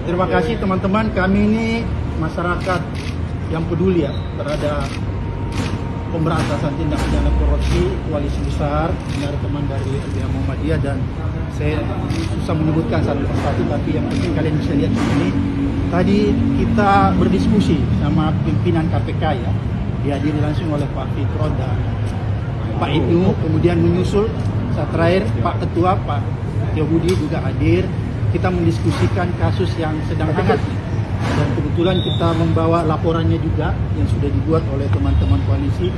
Terima kasih teman-teman, kami ini masyarakat yang peduli ya terhadap pemberantasan tindak pidana korupsi, koalisi besar dari teman dari LBH Muhammadiyah, dan saya susah menyebutkan satu persatu, tapi yang penting kalian bisa lihat di sini. Tadi kita berdiskusi sama pimpinan KPK ya, dihadiri langsung oleh Pak Fitro dan Pak Ibnu, kemudian menyusul saat terakhir Pak Ketua, Pak Tio Budi juga hadir. Kita mendiskusikan kasus yang sedang hangat, dan kebetulan kita membawa laporannya juga yang sudah dibuat oleh teman-teman koalisi,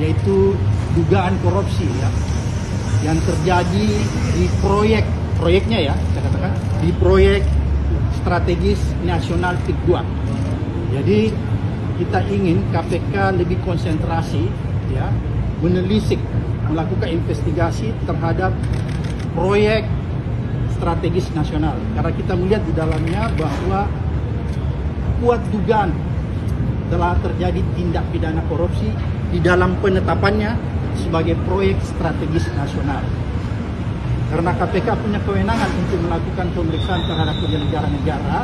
yaitu dugaan korupsi ya yang terjadi di proyeknya ya, saya katakan di proyek strategis nasional PIK 2. Jadi kita ingin KPK lebih konsentrasi ya, menelisik, melakukan investigasi terhadap proyek strategis nasional, karena kita melihat di dalamnya bahwa kuat dugaan telah terjadi tindak pidana korupsi di dalam penetapannya sebagai proyek strategis nasional. Karena KPK punya kewenangan untuk melakukan pemeriksaan terhadap penyelenggara negara,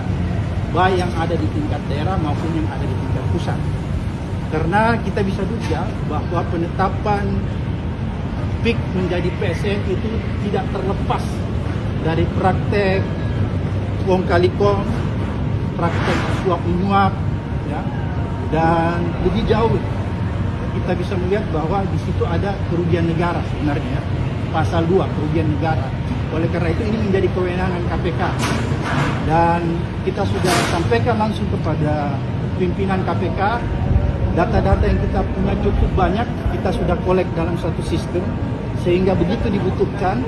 baik yang ada di tingkat daerah maupun yang ada di tingkat pusat. Karena kita bisa duga bahwa penetapan PIK menjadi PSN itu tidak terlepas dari praktek kong kali kong, praktek suap menyuap, ya, dan lebih jauh kita bisa melihat bahwa di situ ada kerugian negara sebenarnya, pasal 2 kerugian negara. Oleh karena itu ini menjadi kewenangan KPK, dan kita sudah sampaikan langsung kepada pimpinan KPK. Data-data yang kita punya cukup banyak, kita sudah kolek dalam satu sistem, sehingga begitu dibutuhkan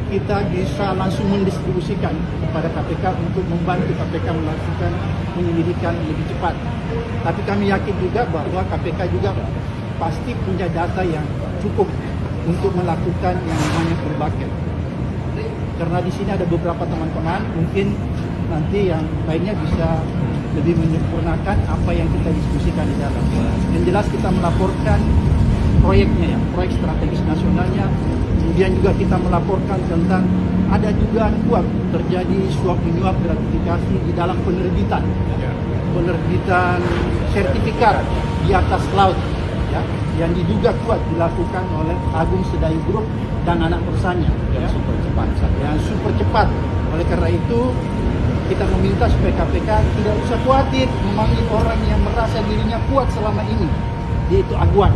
kita bisa langsung mendistribusikan kepada KPK untuk membantu KPK melakukan penyelidikan lebih cepat. Tapi kami yakin juga bahwa KPK juga pasti punya data yang cukup untuk melakukan yang namanya pembagian. Karena di sini ada beberapa teman-teman, mungkin nanti yang lainnya bisa lebih menyempurnakan apa yang kita diskusikan di dalam. Yang jelas kita melaporkan proyeknya ya, proyek strategis nasionalnya. Kemudian juga kita melaporkan tentang ada dugaan kuat terjadi suap menyuap gratifikasi di dalam penerbitan sertifikat di atas laut ya, yang diduga kuat dilakukan oleh Agung Sedayu Group dan anak perusahaannya yang super cepat. Oleh karena itu kita meminta supaya KPK tidak usah khawatir memanggil orang yang merasa dirinya kuat selama ini, yaitu aguan.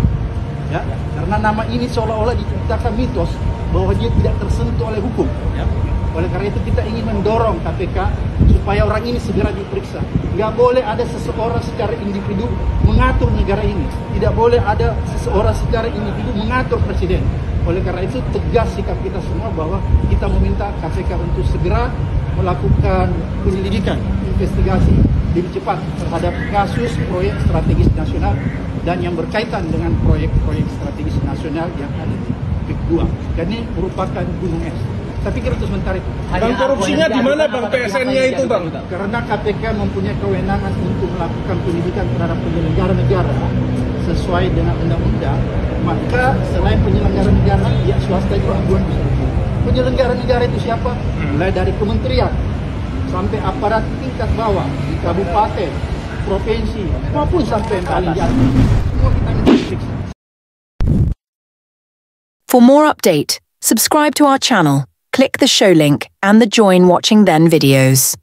Ya, karena nama ini seolah-olah diciptakan mitos bahwa dia tidak tersentuh oleh hukum. Ya. Oleh karena itu kita ingin mendorong KPK supaya orang ini segera diperiksa. Nggak boleh ada seseorang secara individu mengatur negara ini. Tidak boleh ada seseorang secara individu mengatur presiden. Oleh karena itu tegas sikap kita semua bahwa kita meminta KPK untuk segera melakukan penyelidikan, investigasi lebih cepat terhadap kasus proyek strategis nasional dan yang berkaitan dengan proyek-proyek strategis nasional yang ada di PIK 2. Dan ini merupakan gunung es. Tapi kira sebentar itu. Bang, korupsinya di mana Bang, PSN-nya itu Bang? Karena KPK mempunyai kewenangan untuk melakukan penyidikan terhadap penyelenggara negara sesuai dengan undang-undang, maka selain penyelenggara negara, pihak swasta juga aguan bisa. Penyelenggara negara itu siapa? Mulai dari kementerian sampai aparat tingkat bawah di kabupaten, provinsi, maupun sampai yang paling jauh. Semua kita minta diperiksa. For more update, subscribe to our channel, click the show link and the Join Watching Then videos.